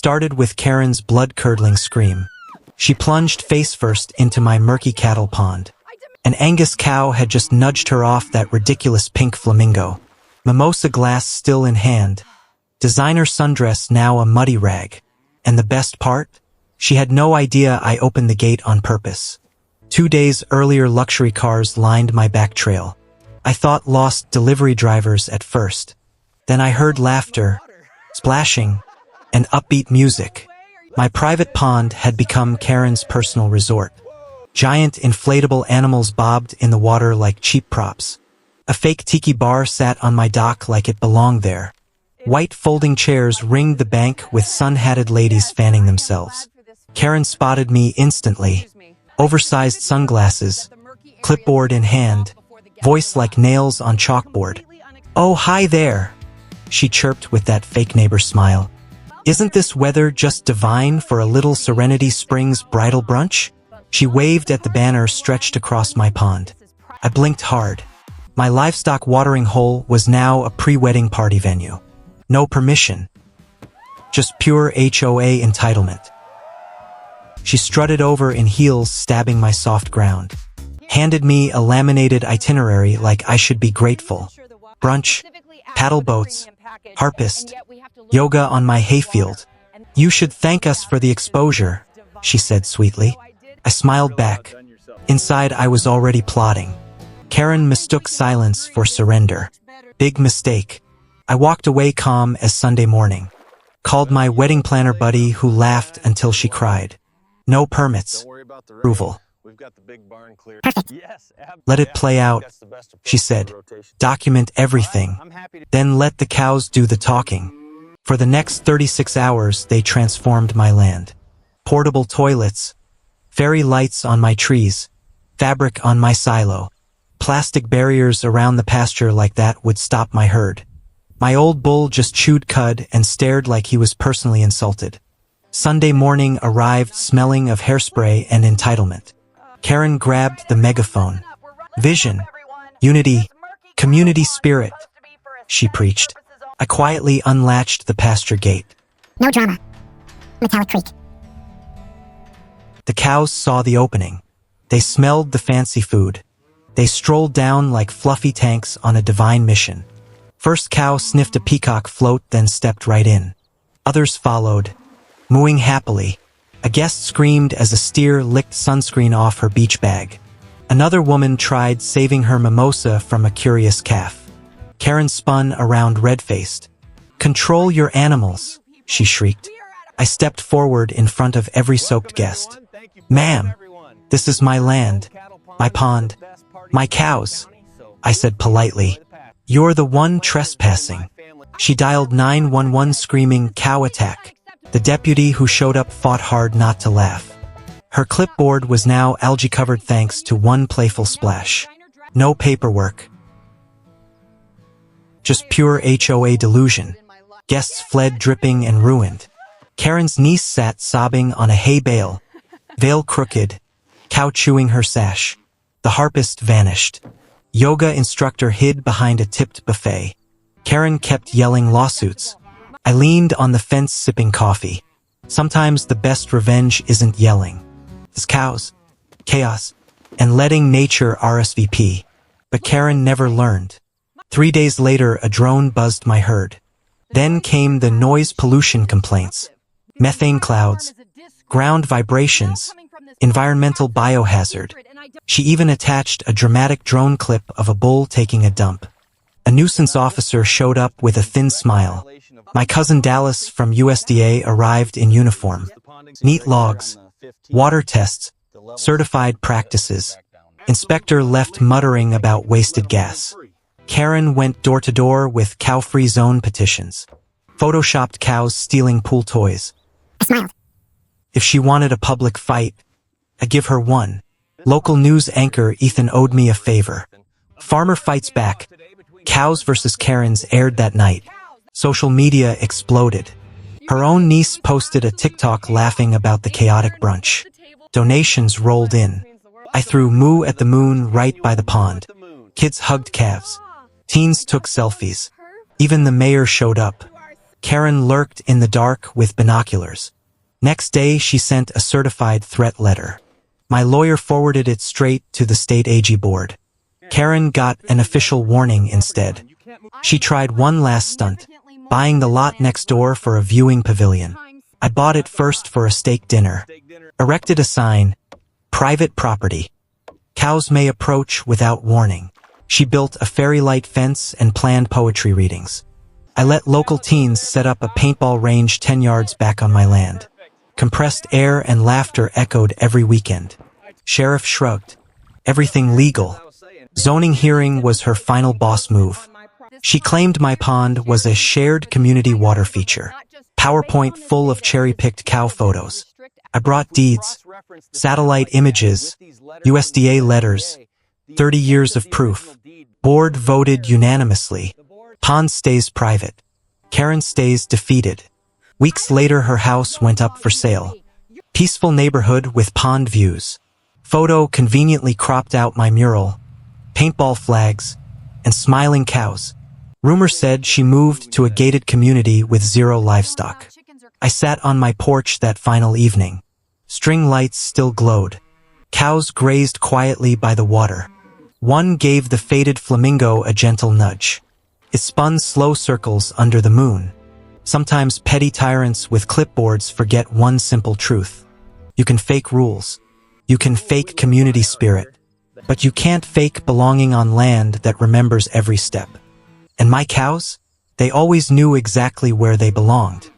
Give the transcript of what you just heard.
started with Karen's blood-curdling scream. She plunged face-first into my murky cattle pond. An Angus cow had just nudged her off that ridiculous pink flamingo. Mimosa glass still in hand. Designer sundress now a muddy rag. And the best part? She had no idea I opened the gate on purpose. 2 days earlier, luxury cars lined my back trail. I thought lost delivery drivers at first. Then I heard laughter, splashing, and upbeat music. My private pond had become Karen's personal resort. Giant inflatable animals bobbed in the water like cheap props. A fake tiki bar sat on my dock like it belonged there. White folding chairs ringed the bank with sun-hatted ladies fanning themselves. Karen spotted me instantly. Oversized sunglasses, clipboard in hand, voice like nails on chalkboard. "Oh, hi there," she chirped with that fake neighbor smile. "Isn't this weather just divine for a little Serenity Springs bridal brunch?" She waved at the banner stretched across my pond. I blinked hard. My livestock watering hole was now a pre-wedding party venue. No permission. Just pure HOA entitlement. She strutted over in heels, stabbing my soft ground. Handed me a laminated itinerary like I should be grateful. Brunch, paddle boats, harpist, yoga on my hayfield. "You should thank us for the exposure," she said sweetly. I smiled back. Inside I was already plotting. Karen mistook silence for surrender. Big mistake. I walked away calm as Sunday morning. Called my wedding planner buddy who laughed until she cried. "No permits. Approval. Perfect. Let it play out," she said. "Document everything. Then let the cows do the talking." For the next 36 hours, they transformed my land. Portable toilets, fairy lights on my trees, fabric on my silo. Plastic barriers around the pasture like that would stop my herd. My old bull just chewed cud and stared like he was personally insulted. Sunday morning arrived smelling of hairspray and entitlement. Karen grabbed the megaphone. "Vision, unity, community spirit," she preached. I quietly unlatched the pasture gate. "No drama. Metallic Creek." The cows saw the opening. They smelled the fancy food. They strolled down like fluffy tanks on a divine mission. First cow sniffed a peacock float, then stepped right in. Others followed, mooing happily. A guest screamed as a steer licked sunscreen off her beach bag. Another woman tried saving her mimosa from a curious calf. Karen spun around red-faced. "Control your animals," she shrieked. I stepped forward in front of every soaked guest. "Ma'am, this is my land, my pond, my cows," I said politely. "You're the one trespassing." She dialed 911 screaming, "Cow attack." The deputy who showed up fought hard not to laugh. Her clipboard was now algae-covered thanks to one playful splash. No paperwork. Just pure HOA delusion. Guests fled dripping and ruined. Karen's niece sat sobbing on a hay bale, veil crooked, cow chewing her sash. The harpist vanished. Yoga instructor hid behind a tipped buffet. Karen kept yelling lawsuits. I leaned on the fence sipping coffee. Sometimes the best revenge isn't yelling. It's cows, chaos, and letting nature RSVP. But Karen never learned. 3 days later, a drone buzzed my herd. Then came the noise pollution complaints. Methane clouds, ground vibrations, environmental biohazard. She even attached a dramatic drone clip of a bull taking a dump. A nuisance officer showed up with a thin smile. My cousin Dallas from USDA arrived in uniform. Neat logs, water tests, certified practices. Inspector left muttering about wasted gas. Karen went door to door with cow-free zone petitions. Photoshopped cows stealing pool toys. I smiled. If she wanted a public fight, I'd give her one. Local news anchor Ethan owed me a favor. Farmer fights back. Cows versus Karens aired that night. Social media exploded. Her own niece posted a TikTok laughing about the chaotic brunch. Donations rolled in. I threw moo at the moon right by the pond. Kids hugged calves. Teens took selfies. Even the mayor showed up. Karen lurked in the dark with binoculars. Next day, she sent a certified threat letter. My lawyer forwarded it straight to the state AG board. Karen got an official warning instead. She tried one last stunt, buying the lot next door for a viewing pavilion. I bought it first for a steak dinner. Erected a sign, "Private property. Cows may approach without warning." She built a fairy light fence and planned poetry readings. I let local teens set up a paintball range 10 yards back on my land. Compressed air and laughter echoed every weekend. Sheriff shrugged. Everything legal. Zoning hearing was her final boss move. She claimed my pond was a shared community water feature. PowerPoint full of cherry-picked cow photos. I brought deeds, satellite images, USDA letters, 30 years of proof. Board voted unanimously. Pond stays private. Karen stays defeated. Weeks later, her house went up for sale. Peaceful neighborhood with pond views. Photo conveniently cropped out my mural. Paintball flags, and smiling cows. Rumor said she moved to a gated community with zero livestock. I sat on my porch that final evening. String lights still glowed. Cows grazed quietly by the water. One gave the faded flamingo a gentle nudge. It spun slow circles under the moon. Sometimes petty tyrants with clipboards forget one simple truth. You can fake rules. You can fake community spirit. But you can't fake belonging on land that remembers every step. And my cows? They always knew exactly where they belonged.